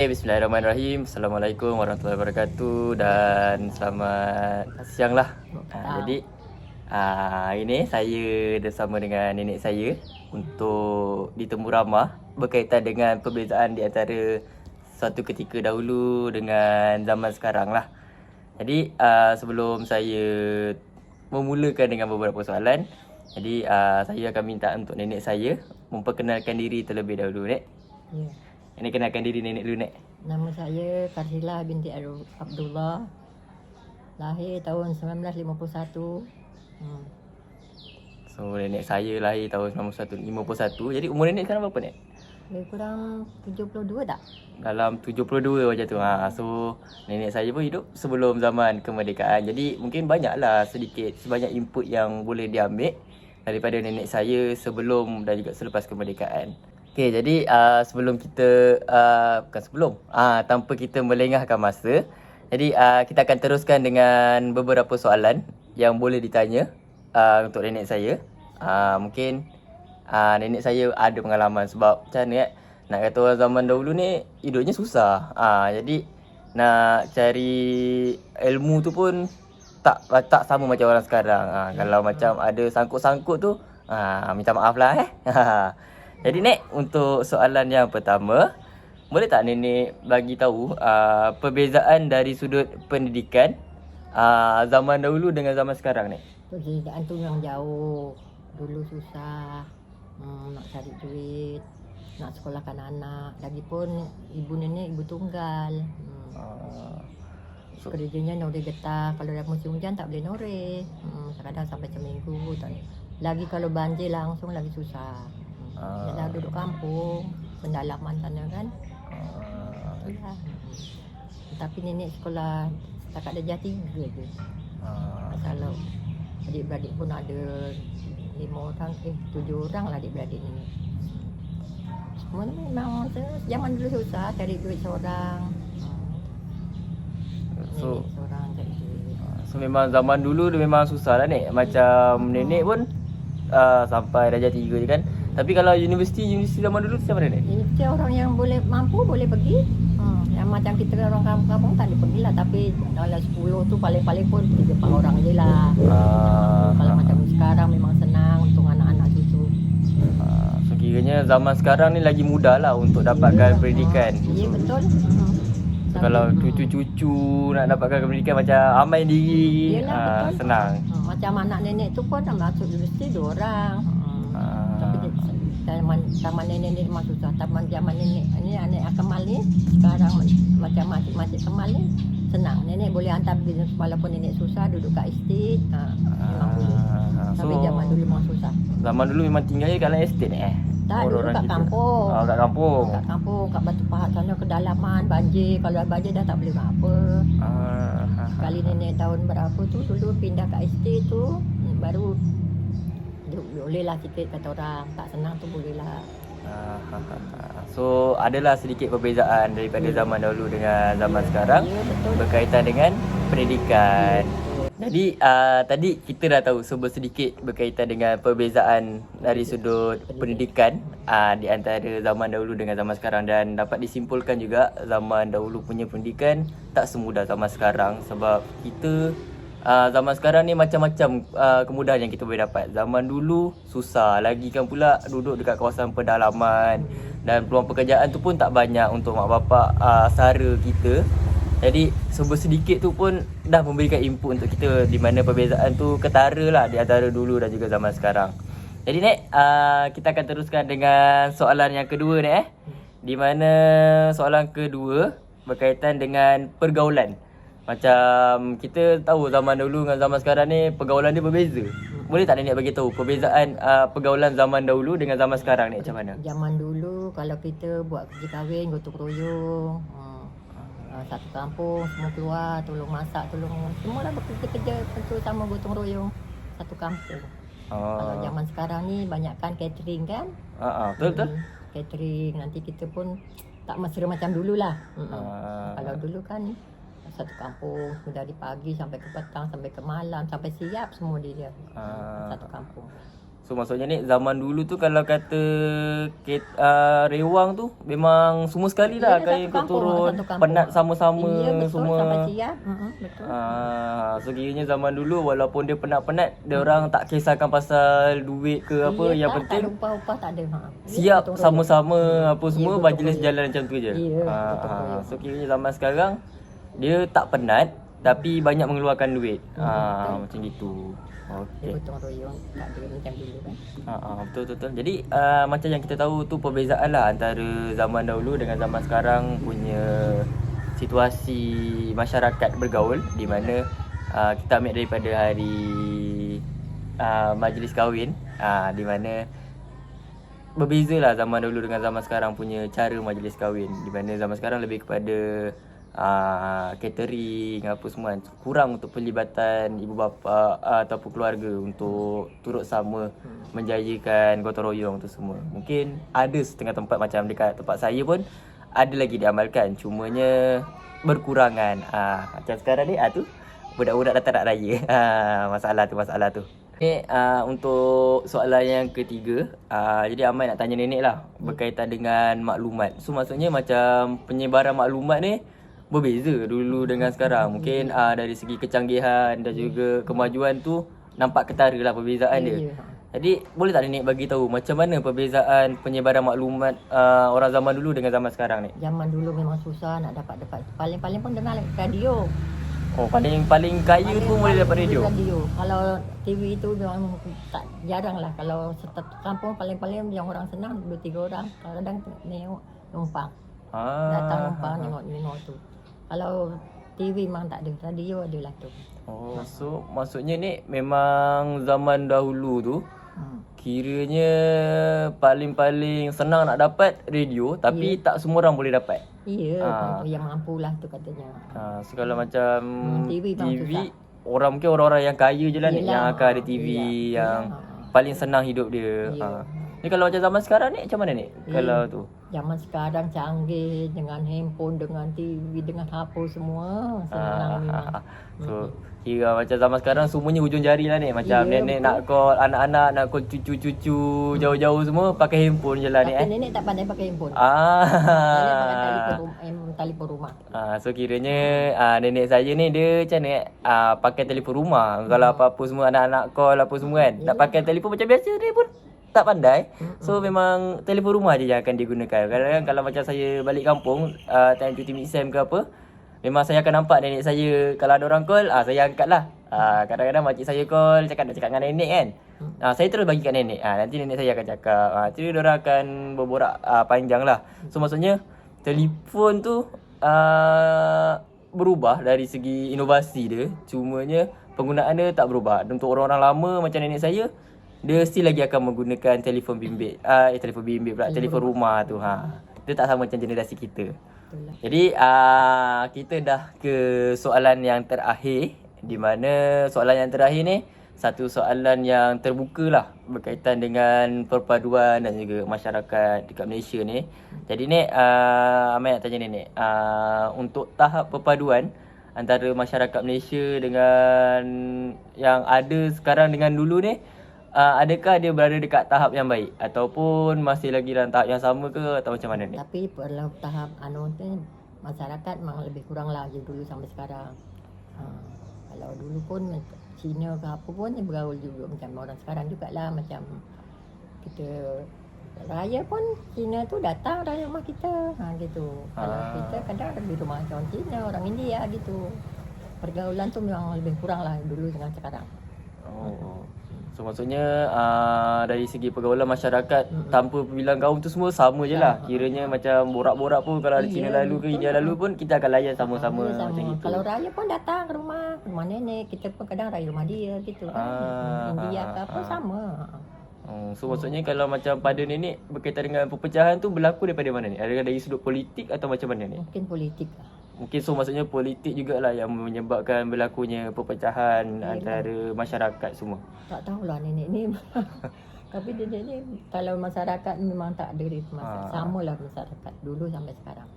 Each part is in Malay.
Bismillahirrahmanirrahim. Assalamualaikum warahmatullahi wabarakatuh dan selamat siang lah. Jadi hari ni saya bersama dengan nenek saya untuk ditemu ramah berkaitan dengan perbezaan di antara suatu ketika dahulu dengan zaman sekarang lah. Jadi sebelum saya memulakan dengan beberapa soalan, jadi saya akan minta untuk nenek saya memperkenalkan diri terlebih dahulu, Nek. Ya. Ini kenalkan diri nenek dulu, Nek. Nama saya Karsila binti Abdullah. Lahir tahun 1951. So nenek saya lahir tahun 1951. Jadi umur nenek sekarang berapa, Nek? Lebih kurang 72 tak? Dalam 72 macam tu. So nenek saya pun hidup sebelum zaman kemerdekaan. Jadi mungkin banyaklah sebanyak input yang boleh diambil daripada nenek saya sebelum dan juga selepas kemerdekaan. Okey, jadi sebelum kita tanpa kita melengahkan masa, jadi kita akan teruskan dengan beberapa soalan yang boleh ditanya untuk nenek saya. Mungkin nenek saya ada pengalaman sebab macam mana nak kata orang zaman dahulu ni hidupnya susah. Jadi nak cari ilmu tu pun tak sama macam orang sekarang. Kalau macam ada sangkut-sangkut tu minta maaf lah. Jadi Nek, untuk soalan yang pertama, boleh tak nenek bagi tahu perbezaan dari sudut pendidikan zaman dahulu dengan zaman sekarang, Nek? Perbezaan tu memang jauh. Dulu susah nak cari duit, nak sekolahkan anak. Lagipun ibu nenek ibu tunggal. Kerjanya nore getah. Kalau dah musim hujan tak boleh nore. Kadang sampai seminggu. Lagi kalau banjir langsung lagi susah. Dah duduk kampung, pendalaman sana kan. Ya. Tapi nenek sekolah setakat darjah 3 je. Kalau adik-beradik pun ada 7 orang lah adik-beradik nenek. Semua ni memang zaman dulu susah cari duit seorang. So, nenek seorang cari duit. So memang zaman dulu dia memang susah lah, Nek. Macam nenek pun sampai darjah 3 je kan. Tapi kalau universiti zaman dulu macam mana, Nek? Universiti orang yang mampu boleh pergi. Yang macam kita orang kampung-kampung tak boleh pergi lah. Tapi dalam 10 tu paling-paling pun 3-4 orang je lah. Kalau macam sekarang memang senang untuk anak-anak cucu. So kiranya zaman sekarang ni lagi mudah lah untuk dapatkan pendidikan. Ya betul. So, kalau cucu-cucu nak dapatkan pendidikan macam amai diri, senang. Macam anak nenek tu pun masuk universiti 2 orang. Tapi zaman nenek ni memang susah. Zaman nenek ni anak Kemal ni sekarang macam masih Kemal ni senang. Nenek boleh hantar bisnes walaupun nenek susah duduk kat estate. Memang boleh. Tapi zaman dulu memang susah. Zaman dulu memang tinggal kat dalam estate Tak, dulu kat kampung. Kat kampung. Kat kampung, kat Batu Pahat sana kedalaman, banjir. Kalau banjir dah tak boleh buat apa. Sekali nenek tahun berapa tu dulu pindah kat estate tu baru boleh lah sikit kata orang. Tak senang tu boleh lah. So adalah sedikit perbezaan daripada zaman dahulu dengan zaman sekarang. Ya, betul. Berkaitan dengan pendidikan. Jadi tadi kita dah tahu sedikit berkaitan dengan perbezaan dari sudut pendidikan di antara zaman dahulu dengan zaman sekarang, dan dapat disimpulkan juga zaman dahulu punya pendidikan tak semudah zaman sekarang, sebab kita zaman sekarang ni macam-macam kemudahan yang kita boleh dapat. Zaman dulu susah, lagi kan pula duduk dekat kawasan pedalaman dan peluang pekerjaan tu pun tak banyak untuk mak bapak sara kita. Jadi sedikit tu pun dah memberikan input untuk kita di mana perbezaan tu ketara lah di antara dulu dan juga zaman sekarang. Jadi Nek, kita akan teruskan dengan soalan yang kedua, Nek. Di mana soalan kedua berkaitan dengan pergaulan. Macam kita tahu zaman dulu dengan zaman sekarang ni pergaulan dia berbeza. Boleh tak Nenek bagi tahu perbezaan pergaulan zaman dahulu dengan zaman sekarang ni macam mana? Zaman dulu kalau kita buat kerja kahwin gotong royong, satu kampung semua keluar tolong masak, tolong semua lah bekerja sama gotong royong satu kampung. Kalau zaman sekarang ni banyakkan catering kan? Betul. Catering nanti kita pun tak mesra macam dululah. Kalau dulu kan satu kampung dari pagi sampai ke petang sampai ke malam sampai siap semua dia satu kampung. So maksudnya ni zaman dulu tu kalau kata rewang tu memang semua sekali lah Iya, kain satu ikut kampung, turun, satu kampung. penat sama-sama Iya, betul, semua. sampai siap. Betul. So kiranya zaman dulu walaupun dia penat-penat, dia orang tak kisahkan pasal duit ke apa, Iya, yang tak penting ada upah-upah, tak ada. siap gotong royong. sama-sama apa Iya, semua, gotong majlis royong. jalan macam tu je. Iya, gotong royong. So kiranya zaman sekarang dia tak penat tapi banyak mengeluarkan duit. Macam gitu. Dia Okey. gotong royong, tak ada macam dulu kan. Betul. Jadi macam yang kita tahu tu perbezaan lah antara zaman dahulu dengan zaman sekarang punya situasi masyarakat bergaul, di mana kita ambil daripada hari majlis kahwin, di mana berbezalah zaman dahulu dengan zaman sekarang punya cara majlis kahwin, di mana zaman sekarang lebih kepada catering apa semua kan. Kurang untuk pelibatan ibu bapa ataupun keluarga untuk turut sama menjayakan gotong royong tu semua. Mungkin ada setengah tempat macam dekat tempat saya pun ada lagi diamalkan, cumanya berkurangan. Macam sekarang ni tu budak-budak datang nak raya. Masalah tu. Untuk soalan yang ketiga, jadi Amai nak tanya nenek lah berkaitan dengan maklumat. So maksudnya macam penyebaran maklumat ni berbeza dulu dengan sekarang. Mungkin dari segi kecanggihan dan juga kemajuan tu nampak ketara lah perbezaan dia. Jadi boleh tak nenek bagi tahu macam mana perbezaan penyebaran maklumat orang zaman dulu dengan zaman sekarang ni? Zaman dulu memang susah nak dapat. Paling-paling pun dengar radio. Paling kaya pun boleh dapat radio. Kalau TV itu memang tak jarang lah. Kalau satu kampung paling-paling yang orang senang 2-3 orang. Kadang-kadang tengok numpang. Datang numpang tengok tu. Kalau TV memang tak ada, radio adalah tu. So maksudnya ni memang zaman dahulu tu kiranya paling senang nak dapat radio, tapi tak semua orang boleh dapat. Ya, yang mampulah tu katanya. So kalau macam TV orang mungkin orang-orang yang kaya je lah ni yang akan ada TV yang paling senang hidup dia. Ni kalau macam zaman sekarang ni macam mana ni? Kalau tu zaman sekarang canggih dengan handphone, dengan TV, dengan HP semua senang memang. So kira macam zaman sekarang semuanya hujung jari lah ni. Macam nenek nak call anak-anak, nak call cucu-cucu jauh-jauh semua pakai handphone je lah ni. Tapi nenek tak pandai pakai handphone. Nenek pakai telefon rumah. So kiranya nenek saya ni dia macam ni pakai telefon rumah. Kalau apa-apa semua anak-anak call apa semua kan, nak pakai telefon macam biasa dia pun tak pandai. So memang telefon rumah je yang akan digunakan. Kadang-kadang kalau macam saya balik kampung time cuti mid-sem ke apa, memang saya akan nampak nenek saya kalau ada orang call, saya angkat lah. Kadang-kadang makcik saya call, nak cakap dengan nenek kan. Saya terus bagi kat nenek. Nanti nenek saya akan cakap. Nanti diorang akan berborak panjang lah. So maksudnya telefon tu berubah dari segi inovasi dia, cumanya penggunaan dia tak berubah. Untuk orang-orang lama macam nenek saya, dia still lagi akan menggunakan telefon bimbit. Telefon bimbit pula, telefon rumah tu. Dia tak sama macam generasi kita. Jadi kita dah ke soalan yang terakhir, di mana soalan yang terakhir ni satu soalan yang terbuka lah berkaitan dengan perpaduan dan juga masyarakat dekat Malaysia ni. Jadi ni Amai nak tanya nenek, untuk tahap perpaduan antara masyarakat Malaysia dengan yang ada sekarang dengan dulu ni, adakah dia berada dekat tahap yang baik ataupun masih lagi dalam tahap yang sama ke atau macam mana ni? Tapi dalam tahap ni masyarakat memang lebih kurang lagi dulu sampai sekarang. Kalau dulu pun Cina ke apa pun bergaul juga macam orang sekarang jugalah. Macam kita raya pun Cina tu datang raya rumah kita gitu. Kalau kita kadang di rumah orang Cina, orang India gitu. Pergaulan tu memang lebih kurang lah dulu dengan sekarang. So maksudnya dari segi pergaulan masyarakat tanpa bilang gaul tu semua sama je lah. Kiranya macam borak-borak pun kalau ada Cina lalu ke India lalu pun kita akan layan sama-sama macam gitu. Kalau raya pun datang ke rumah nenek, kita pun kadang raya rumah dia gitu kan. India ke apa sama. So maksudnya kalau macam pada nenek berkaitan dengan perpecahan tu berlaku daripada mana ni? Adakah dari sudut politik atau macam mana ni? Mungkin politik lah. Mungkin so maksudnya politik jugalah yang menyebabkan berlakunya perpecahan antara masyarakat semua. Tak tahulah nenek ni. Tapi nenek ni kalau masyarakat memang tak ada samalah masyarakat dulu sampai sekarang.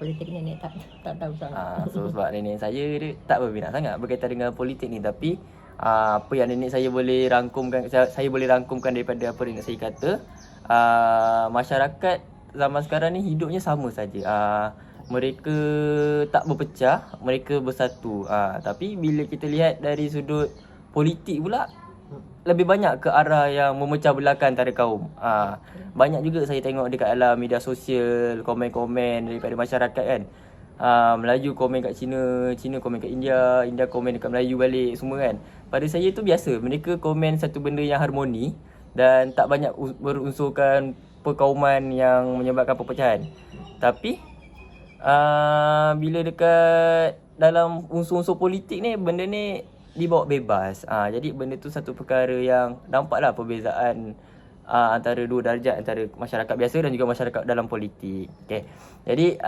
Politik nenek tak tahu sangat. So sebab nenek saya dia tak berminat sangat berkaitan dengan politik ni, tapi Apa yang nenek saya boleh rangkumkan, saya boleh rangkumkan daripada apa nenek saya kata, masyarakat zaman sekarang ni hidupnya sama saja. Mereka tak berpecah, mereka bersatu. Tapi bila kita lihat dari sudut politik pula, lebih banyak ke arah yang memecah belahkan antara kaum. Banyak juga saya tengok dekat dalam media sosial, komen-komen daripada masyarakat kan. Melayu komen kat Cina, Cina komen kat India, India komen dekat Melayu balik semua kan. Pada saya tu biasa, mereka komen satu benda yang harmoni dan tak banyak berunsurkan perkauman yang menyebabkan perpecahan. Tapi bila dekat dalam unsur-unsur politik ni, benda ni dibawa bebas. Jadi benda tu satu perkara yang nampaklah perbezaan antara dua darjat antara masyarakat biasa dan juga masyarakat dalam politik. Okay. Jadi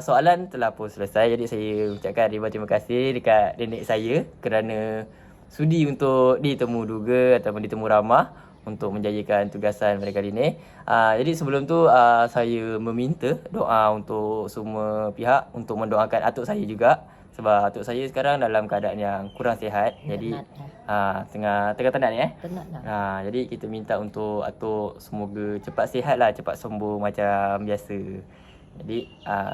soalan telah pun selesai. Jadi saya ucapkan ribuan terima kasih dekat nenek saya kerana sudi untuk ditemu duga ataupun ditemu ramah untuk menjayakan tugasan pada kali ini. Jadi sebelum tu saya meminta doa untuk semua pihak untuk mendoakan atuk saya juga, sebab atuk saya sekarang dalam keadaan yang kurang sihat. Jadi tengah tenat ni Tenat dah. jadi kita minta untuk atuk semoga cepat sihat lah, cepat sembuh macam biasa. Jadi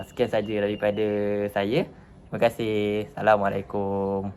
sekian saja daripada saya. Terima kasih. Assalamualaikum.